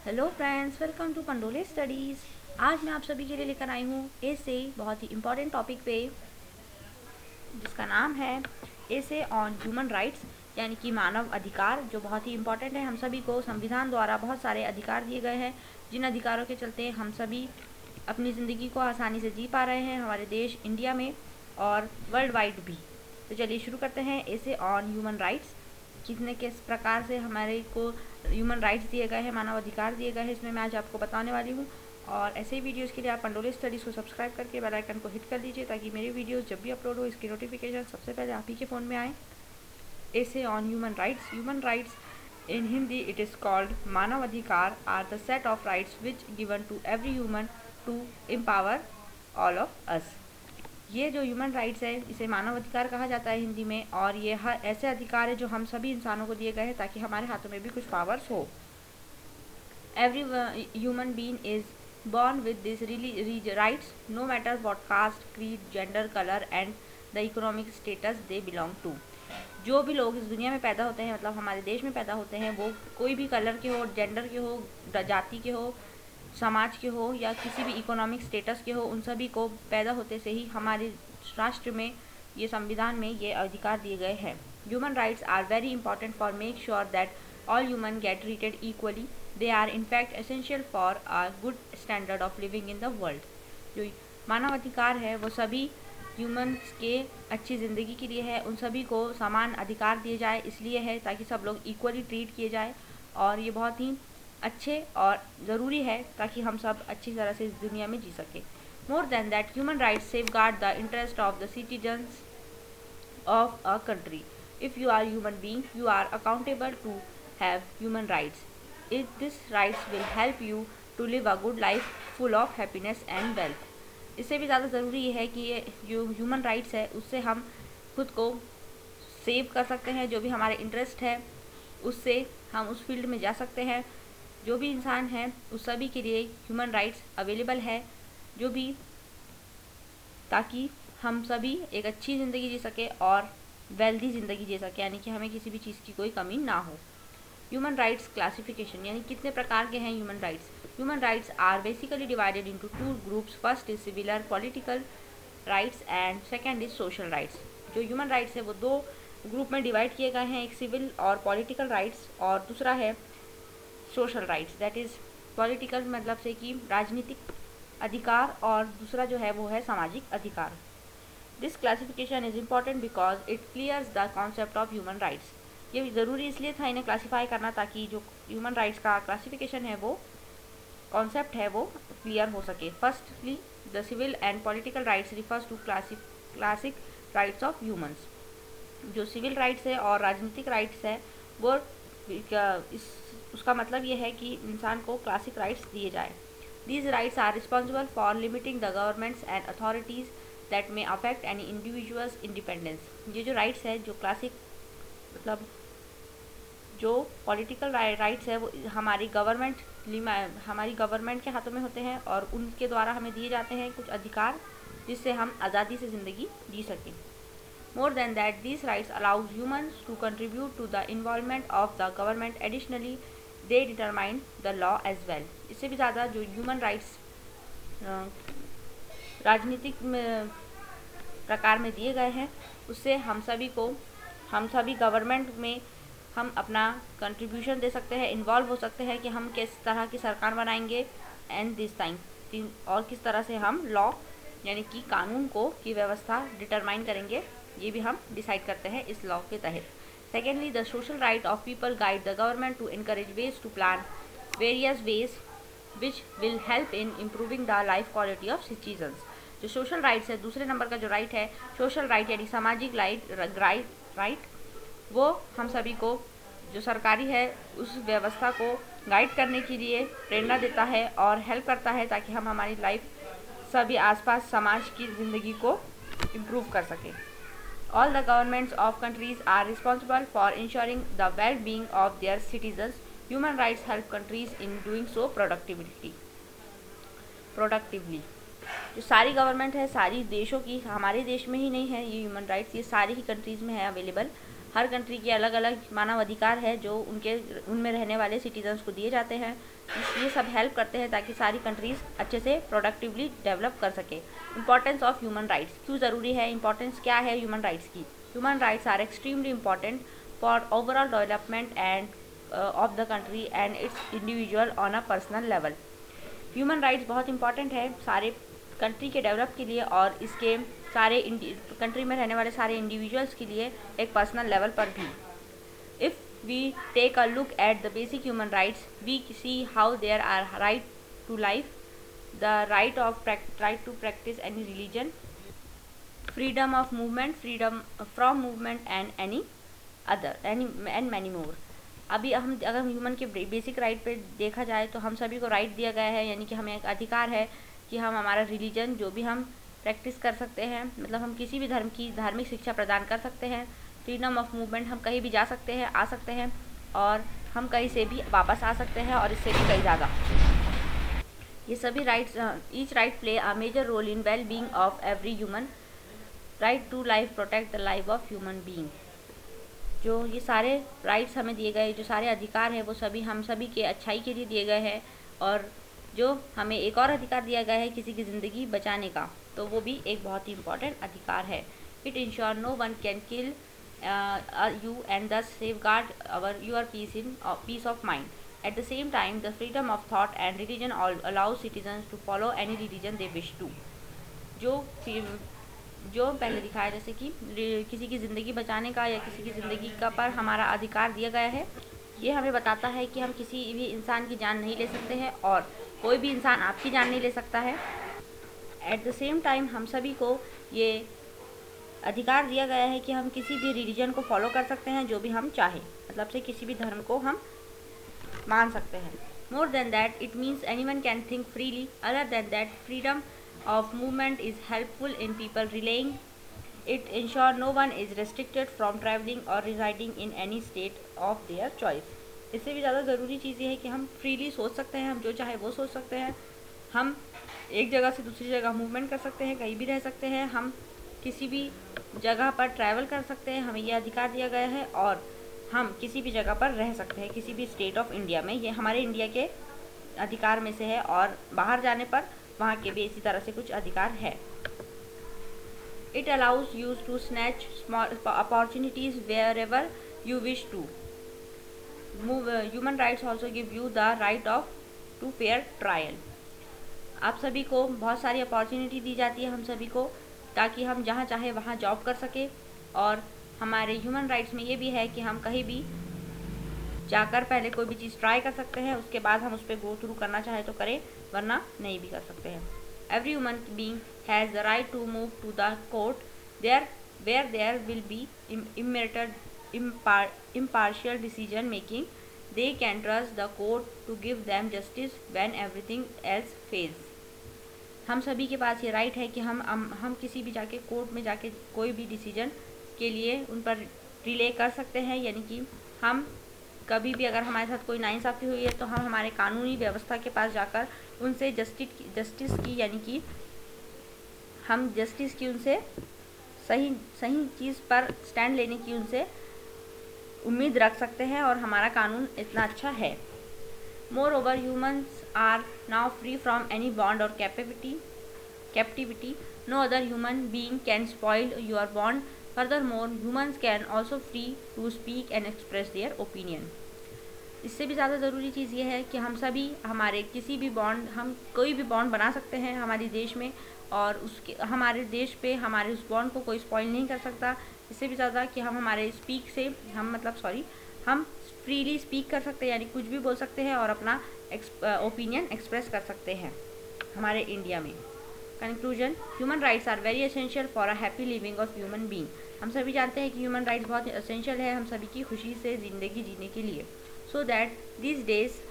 Hello friends, welcome to Pandole studies. आज मैं आप सभी के लिए लेकर आई हूँ एसे बहुत ही इम्पोर्टेंट टॉपिक पे, जिसका नाम है एसे ऑन ह्यूमन राइट्स, यानी कि मानव अधिकार, जो बहुत ही इम्पोर्टेंट है। हम सभी को संविधान द्वारा बहुत सारे अधिकार दिए गए हैं, जिन अधिकारों के चलते हम सभी अपनी ज़िंदगी को आसानी से जी पा रहे हैं हमारे देश इंडिया में और वर्ल्ड वाइड भी। तो चलिए शुरू करते हैं एसे ऑन ह्यूमन राइट्स। किस प्रकार से हमारे को ह्यूमन राइट्स दिए गए हैं, मानव अधिकार दिए गए हैं, इसमें मैं आज आपको बताने वाली हूँ। और ऐसे ही वीडियोज़ के लिए आप पंडोले स्टडीज़ को सब्सक्राइब करके बेल आइकन को हिट कर दीजिए, ताकि मेरे वीडियोज़ जब भी अपलोड हो इसकी नोटिफिकेशन सबसे पहले आप ही के फ़ोन में आए। ऐसे on human rights in Hindi it is called मानव अधिकार are the set of rights which given to every human to empower all of us. ये जो ह्यूमन राइट्स है, इसे मानव अधिकार कहा जाता है हिंदी में, और ये हर ऐसे अधिकार है जो हम सभी इंसानों को दिए गए हैं ताकि हमारे हाथों में भी कुछ पावर्स हो। Every human being is born with these rights, no matter what caste, creed, gender, color and the economic status they belong to। जो भी लोग इस दुनिया में पैदा होते हैं, मतलब हमारे देश में पैदा होते हैं, वो कोई भी कलर के हो, जेंडर के हो, जाति के हो, समाज के हो या किसी भी इकोनॉमिक स्टेटस के हो, उन सभी को पैदा होते से ही हमारे राष्ट्र में, ये संविधान में ये अधिकार दिए गए हैं। Human rights are very important for make sure that all human get treated equally. They are in fact essential for a good standard of living in the world। जो मानव अधिकार है वो सभी ह्यूमंस के अच्छी ज़िंदगी के लिए है, उन सभी को समान अधिकार दिए जाए, इसलिए है ताकि सब लोग इक्वली ट्रीट किए जाए, और ये बहुत ही अच्छे और ज़रूरी है ताकि हम सब अच्छी तरह से इस दुनिया में जी सकें। मोर than that, human rights safe guard the interest of the citizens of a country। If you are human being, you are accountable to have human rights। If these rights will help you to live a good life full of happiness and wealth। इससे भी ज़्यादा ज़रूरी है कि ये जो human rights है उससे हम खुद को सेव कर सकते हैं। जो भी हमारे इंटरेस्ट है उससे हम उस फील्ड में जा सकते हैं। जो भी इंसान है उस सभी के लिए ह्यूमन राइट्स अवेलेबल है, जो भी ताकि हम सभी एक अच्छी ज़िंदगी जी सके और वेल्दी ज़िंदगी जी सके, यानी कि हमें किसी भी चीज़ की कोई कमी ना हो। ह्यूमन राइट्स क्लासिफिकेशन, यानी कितने प्रकार के हैं human rights. Human rights are basically divided into two groups. First is civil और political rights and second is social rights. जो ह्यूमन राइट्स है वो दो ग्रुप में डिवाइड किए गए हैं, एक सिविल और पॉलिटिकल राइट्स और दूसरा है social rights. That is political मतलब से कि राजनीतिक अधिकार, और दूसरा जो है वो है सामाजिक अधिकार। This classification is important because it clears the concept of human rights. ये ज़रूरी इसलिए था इन्हें क्लासीफाई करना, ताकि जो ह्यूमन राइट्स का क्लासिफिकेशन है, वो कॉन्सेप्ट है, वो क्लियर हो सके। Firstly, the civil and political rights refers to classic rights of humans. जो सिविल राइट्स है और राजनीतिक राइट्स है वो उसका मतलब ये है कि इंसान को क्लासिक राइट्स दिए जाए। These rights are responsible for limiting the governments and authorities that may affect any individual's independence। ये जो राइट्स है, जो क्लासिक मतलब जो पॉलिटिकल राइट्स है, वो हमारी गवर्नमेंट के हाथों में होते हैं, और उनके द्वारा हमें दिए जाते हैं कुछ अधिकार जिससे हम आज़ादी से ज़िंदगी जी सकें। मोर than that, these rights allows humans to contribute to the involvement of the government। Additionally, they determine the law as well। इससे भी ज़्यादा जो ह्यूमन राइट्स राजनीतिक प्रकार में दिए गए हैं, उससे हम सभी गवर्नमेंट में हम अपना कंट्रीब्यूशन दे सकते हैं, इन्वॉल्व हो सकते हैं कि हम किस तरह की सरकार बनाएंगे, एंड दिस टाइम और किस तरह से हम लॉ यानी कि कानून की व्यवस्था डिटरमाइन करेंगे, ये भी हम डिसाइड करते हैं इस लॉ के तहत। Secondly, the social right of people guide the government to encourage ways to plan various ways which will help in improving the life quality of citizens. जो सोशल राइट्स है, दूसरे नंबर का जो राइट है social right यानी सामाजिक right, वो हम सभी को जो सरकारी है उस व्यवस्था को गाइड करने के लिए प्रेरणा देता है और हेल्प करता है, ताकि हम हमारी लाइफ सभी आसपास समाज की ज़िंदगी को इम्प्रूव कर सकें। All the governments of countries are responsible for ensuring the well-being of their citizens। Human rights help countries in doing so productively। जो सारी गवर्नमेंट है, सारी देशों की, हमारे देश में ही नहीं है ये ह्यूमन राइट्स, ये सारी ही कंट्रीज़ में है अवेलेबल। हर कंट्री के अलग अलग मानव अधिकार है जो उनमें रहने वाले सिटीजन्स को दिए जाते हैं। ये सब हेल्प करते हैं ताकि सारी कंट्रीज़ अच्छे से प्रोडक्टिवली डेवलप कर सके। इंपॉर्टेंस ऑफ ह्यूमन राइट्स, क्यों ज़रूरी है, इंपॉर्टेंस क्या है ह्यूमन राइट्स की। Human rights are extremely important for overall development and of the country and its individual on a personal level. Human rights बहुत इंपॉर्टेंट है सारे कंट्री के डेवलप के लिए और इसके सारे कंट्री में रहने वाले सारे इंडिविजुअल्स के लिए एक पर्सनल लेवल पर भी। If we take a look at the basic human rights we see how there are right to life, the right to practice any religion, freedom of movement, freedom from movement and any other and many more. अभी हम अगर human के basic right पे देखा जाए तो हम सभी को राइट दिया गया है, यानी कि हमें एक अधिकार है कि हम हमारा रिलीजन जो भी हम प्रैक्टिस कर सकते हैं, मतलब हम किसी भी धर्म की धार्मिक शिक्षा प्रदान कर सकते हैं। फ्रीडम ऑफ मूवमेंट, हम कहीं भी जा सकते हैं, आ सकते हैं और हम कहीं से भी वापस आ सकते हैं और इससे भी कहीं ज़्यादा। ये सभी rights, each right play a major role in well being of every human. Right to life protect the life of human being. जो ये सारे राइट्स हमें दिए गए, जो सारे अधिकार हैं वो सभी हम सभी के अच्छाई के लिए दिए गए हैं और जो हमें एक और अधिकार दिया गया है किसी की ज़िंदगी बचाने का, तो वो भी एक बहुत ही इम्पॉर्टेंट अधिकार है। It ensure no one can kill you and thus safeguard your peace of mind. At the same time, the freedom of thought and religion allows citizens to follow any religion they wish to. जो पहले दिखाया जैसे कि किसी की ज़िंदगी बचाने का या किसी की ज़िंदगी का पर हमारा अधिकार दिया गया है, ये हमें बताता है कि हम किसी भी इंसान की जान नहीं ले सकते हैं और कोई भी इंसान आपकी जान नहीं ले सकता है। एट द सेम टाइम हम सभी को ये अधिकार दिया गया है कि हम किसी भी रिलीजन को फॉलो कर सकते हैं जो भी हम चाहें, मतलब से किसी भी धर्म को हम मान सकते हैं। More than that it means anyone can think freely. Other than that freedom of movement is helpful in people relying it ensure no one is restricted from travelling और residing in any state of their choice. इससे भी ज़्यादा ज़रूरी चीज़ ये है कि हम freely सोच सकते हैं, हम जो चाहे वो सोच सकते हैं, हम एक जगह से दूसरी जगह मूवमेंट कर सकते हैं, कहीं भी रह सकते हैं, हम किसी भी जगह पर ट्रैवल कर सकते हैं, हमें ये अधिकार दिया गया है और हम किसी भी जगह पर रह सकते हैं, किसी भी स्टेट ऑफ इंडिया में। ये हमारे इंडिया के अधिकार में से है और बाहर जाने पर वहाँ के भी इसी तरह से कुछ अधिकार है। It allows you to snatch small opportunities wherever you wish to move. Human rights also give you the right of to fair trial. आप सभी को बहुत सारी अपॉर्चुनिटी दी जाती है हम सभी को, ताकि हम जहाँ चाहे वहाँ जॉब कर सके। और हमारे ह्यूमन राइट्स में ये भी है कि हम कहीं भी जाकर पहले कोई भी चीज़ ट्राई कर सकते हैं, उसके बाद हम उस पर गो थ्रू करना चाहे तो करें, वरना नहीं भी कर सकते हैं। Every human being has the right to move to the court where there will be impartial decision making. They can trust the court to give them justice when everything else fails. हम सभी के पास ये right है कि हम किसी भी जाके कोर्ट में जाके कोई भी डिसीजन के लिए उन पर रिले कर सकते हैं, यानी कि हम कभी भी अगर हमारे साथ कोई नाइंसाफ़ी हुई है तो हम हमारे कानूनी व्यवस्था के पास जाकर उनसे जस्टिस की यानी कि हम जस्टिस की उनसे सही चीज़ पर स्टैंड लेने की उनसे उम्मीद रख सकते हैं और हमारा कानून इतना अच्छा है। Moreover, humans are now free from any bond or captivity. No other human being can spoil your bond. Furthermore, humans can also free to speak and express their opinion. इससे भी ज़्यादा ज़रूरी चीज़ ये है कि हम सभी हमारे किसी भी बॉन्ड, हम कोई भी बॉन्ड बना सकते हैं हमारे देश में और उसके हमारे देश पे हमारे उस बॉन्ड को कोई स्पॉइल नहीं कर सकता। इससे भी ज़्यादा कि हम हमारे स्पीक से हम फ्रीली स्पीक कर सकते हैं, यानी कुछ भी बोल सकते हैं और अपना ओपिनियन एक्सप्रेस कर सकते हैं हमारे इंडिया में। Conclusion, human rights are very essential for a happy living of human being. हम सभी जानते हैं कि ह्यूमन राइट्स बहुत एसेंशियल है हम सभी की खुशी से ज़िंदगी जीने के लिए। So that these days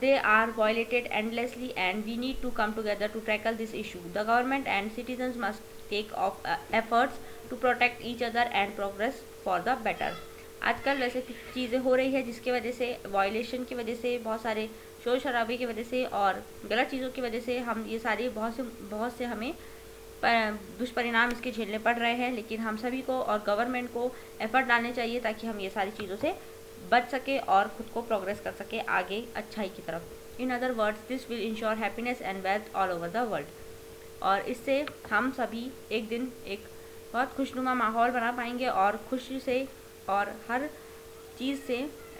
they are violated endlessly and we need to come together to tackle this issue. The government and citizens must take efforts to protect each other and progress for the better. आजकल वैसे कुछ चीज़ें हो रही है जिसकी वजह से वायलेशन की वजह से, बहुत सारे शोर शराबे की वजह से और गलत चीज़ों की वजह से हम ये सारी बहुत से हमें दुष्परिणाम इसके झेलने पड़ रहे हैं, लेकिन हम सभी को और गवर्नमेंट को एफर्ट डालने चाहिए ताकि हम ये सारी चीज़ों से बच सके और खुद को प्रोग्रेस कर सके आगे अच्छाई की तरफ। In other words, this will ensure happiness and wealth all over the world. और इससे हम सभी एक दिन एक बहुत खुशनुमा माहौल बना पाएंगे और खुशी से और हर चीज़ से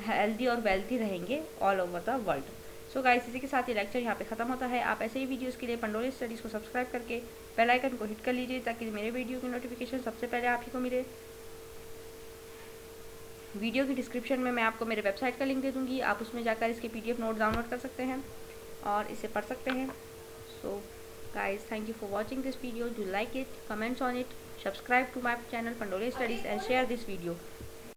हेल्दी और वेल्थी रहेंगे all over the world. So guys, इसी के साथ ये लेक्चर यहाँ पे ख़त्म होता है। आप ऐसे ही वीडियोस के लिए पंडोली स्टडीज़ को सब्सक्राइब करके बेल आइकन को हिट कर लीजिए ताकि मेरे वीडियो की नोटिफिकेशन सबसे पहले आप ही को मिले। वीडियो की डिस्क्रिप्शन में मैं आपको मेरे वेबसाइट का लिंक दे दूँगी, आप उसमें जाकर इसके PDF नोट डाउनलोड कर सकते हैं और इसे पढ़ सकते हैं। सो guys, thank you for watching this video. Do like it, comments on it, subscribe to my channel Pandole Studies and share this video.